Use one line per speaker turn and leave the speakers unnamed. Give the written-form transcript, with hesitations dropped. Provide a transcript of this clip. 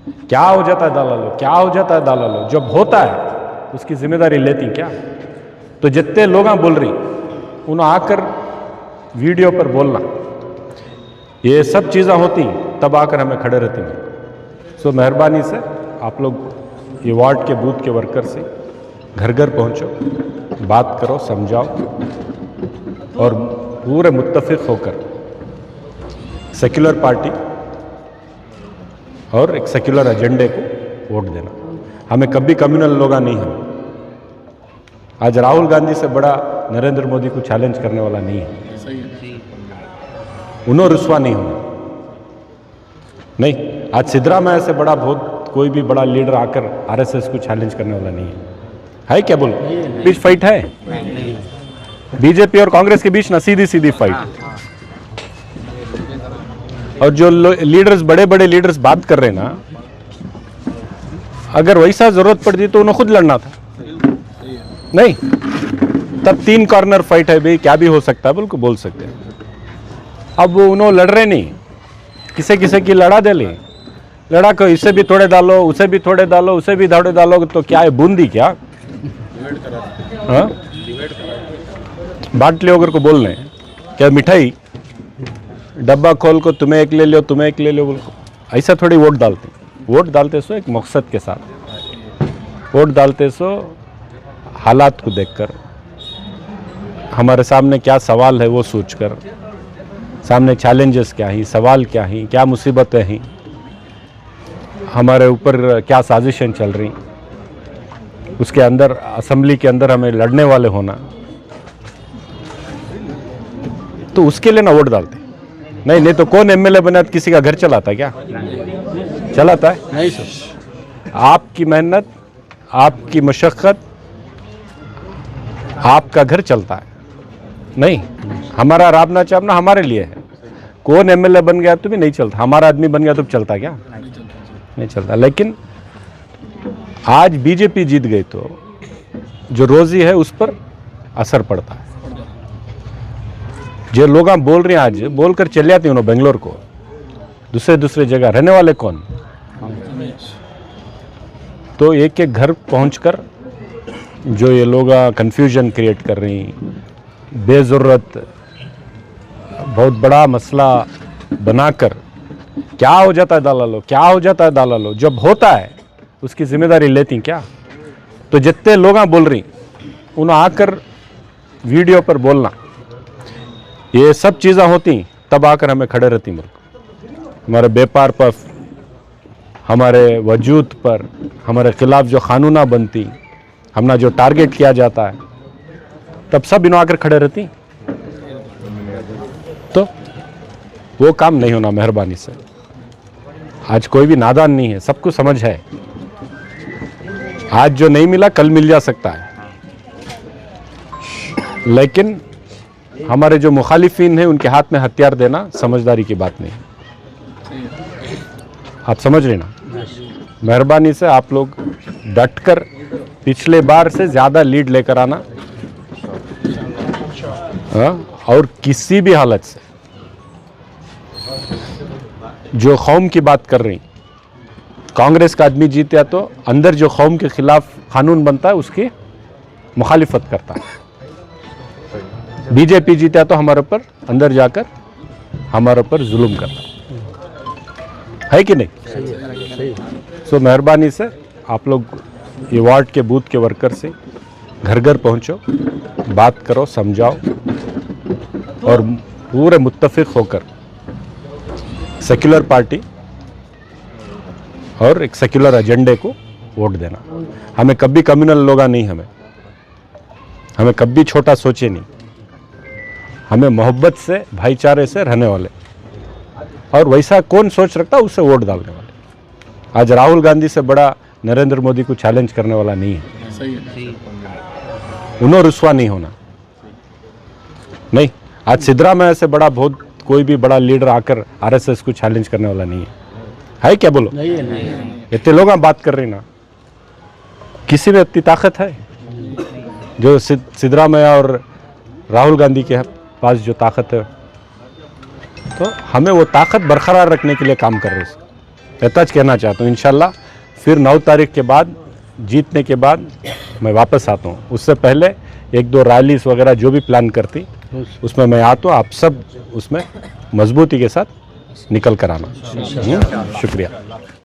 क्या हो जाता है दलालो, क्या हो जाता है दलालो, जब होता है उसकी जिम्मेदारी लेती क्या? तो जितने लोग बोल रही उन्हें आकर वीडियो पर बोलना, ये सब चीज़ें होती तब आकर हमें खड़े रहती हैं। सो मेहरबानी से आप लोग ये वार्ड के बूथ के वर्कर से घर घर पहुंचो, बात करो, समझाओ और पूरे मुत्तफिक होकर सेक्युलर पार्टी और एक सेक्युलर एजेंडे को वोट देना। हमें कभी कम्युनल लोग नहीं हैं। आज राहुल गांधी से बड़ा नरेंद्र मोदी को चैलेंज करने वाला नहीं है। उन्होंने रुस्वा नहीं होना। नहीं, आज सिद्धरामैया से बड़ा बहुत कोई भी बड़ा लीडर आकर आरएसएस को चैलेंज करने वाला नहीं है क्या? बोलो, बीच फाइट है बीजेपी और कांग्रेस के बीच ना, सीधी सीधी फाइट। और जो लीडर्स, बड़े बड़े लीडर्स बात कर रहे हैं ना, अगर वैसा जरूरत पड़ती तो उन्हें खुद लड़ना था। नहीं, तब 3 कॉर्नर फाइट है भाई, क्या भी हो सकता है बिल्कुल बोल सकते हैं। अब वो उन्होंने लड़ रहे नहीं, किसे किसे की लड़ा दे ली, लड़ा को इसे भी थोड़े डालो, उसे भी थोड़े डालो, उसे भी थोड़े डालो, तो क्या है बूंदी क्या? हाँ, बांट लियो। अगर को बोल रहे क्या मिठाई डब्बा खोल को तुम्हें एक ले लो, तुम्हें एक ले लो, बोल को ऐसा थोड़ी वोट डालते। वोट डालते सो एक मकसद के साथ वोट डालते सो, हालात को देखकर, हमारे सामने क्या सवाल है वो सोचकर, सामने चैलेंजेस क्या हैं, सवाल क्या हैं, क्या मुसीबतें हैं, हमारे ऊपर क्या साजिशें चल रही, उसके अंदर असेंबली के अंदर हमें लड़ने वाले होना, तो उसके लिए ना वोट डालते। नहीं तो कौन एमएलए बना तो किसी का घर चलाता है क्या? चलाता है? नहीं सर। आपकी मेहनत, आपकी मशक्कत, आपका घर चलता है। नहीं, हमारा राबना चाबना हमारे लिए है। कौन एमएलए बन गया तो भी नहीं चलता, हमारा आदमी बन गया तो चलता क्या? नहीं चलता। लेकिन आज बीजेपी जीत गई तो जो रोजी है उस पर असर पड़ता है। जो लोग बोल रहे हैं, आज बोलकर चले जाते हैं उन्होंने बेंगलोर को, दूसरे जगह रहने वाले कौन? तो एक एक घर पहुंचकर जो ये लोग कंफ्यूजन क्रिएट कर रही, बेज़रूरत बहुत बड़ा मसला बनाकर, क्या हो जाता है दलालो, क्या हो जाता है दलालो, जब होता है उसकी जिम्मेदारी लेती क्या? तो जितने लोग बोल रही उन्हें आकर वीडियो पर बोलना, ये सब चीज़ें होती तब आकर हमें खड़े रहती। हमारे व्यापार पर, हमारे वजूद पर, हमारे खिलाफ जो कानूना बनती, हमने जो टारगेट किया जाता है, तब सब इन्हों आकर खड़े रहती। तो वो काम नहीं होना। मेहरबानी से, आज कोई भी नादान नहीं है, सबको समझ है। आज जो नहीं मिला कल मिल जा सकता है, लेकिन हमारे जो मुखालिफिन हैं उनके हाथ में हथियार देना समझदारी की बात नहीं। आप समझ रहे ना? मेहरबानी से आप लोग डटकर पिछले बार से ज़्यादा लीड लेकर आना, और किसी भी हालत से जो कौम की बात कर रही, कांग्रेस का आदमी जीता तो अंदर जो कौम के खिलाफ कानून बनता है उसकी मुखालिफत करता है। बीजेपी जीता तो हमारे ऊपर अंदर जाकर हमारे ऊपर जुल्म करता है कि नहीं? सो मेहरबानी से आप लोग ये वार्ड के बूथ के वर्कर से घर घर पहुंचो, बात करो, समझाओ और पूरे मुत्तफिक होकर सेक्युलर पार्टी और एक सेक्युलर एजेंडे को वोट देना। हमें कभी कम्युनल लोग नहीं, हमें कभी छोटा सोचे नहीं, हमें मोहब्बत से, भाईचारे से रहने वाले, और वैसा कौन सोच रखता है उससे वोट डालने वाले। आज राहुल गांधी से बड़ा नरेंद्र मोदी को चैलेंज करने वाला नहीं है। उन्होंने रुस्वा नहीं होना। नहीं, आज सिद्धरामैया से बड़ा बहुत कोई भी बड़ा लीडर आकर आरएसएस को चैलेंज करने वाला नहीं है क्या? बोलो, इतने लोग बात कर रही ना, किसी में इतनी ताकत है जो सिद्धरामैया और राहुल गांधी के पास जो ताकत है? तो हमें वो ताकत बरकरार रखने के लिए काम कर रहे हैं। इतना कहना चाहता हूँ। इंशाल्लाह फिर 9 तारीख के बाद जीतने के बाद मैं वापस आता हूँ। उससे पहले 1-2 रैलीज वगैरह जो भी प्लान करती उसमें मैं आता हूँ। आप सब उसमें मजबूती के साथ निकल कर आना। शुक्रिया।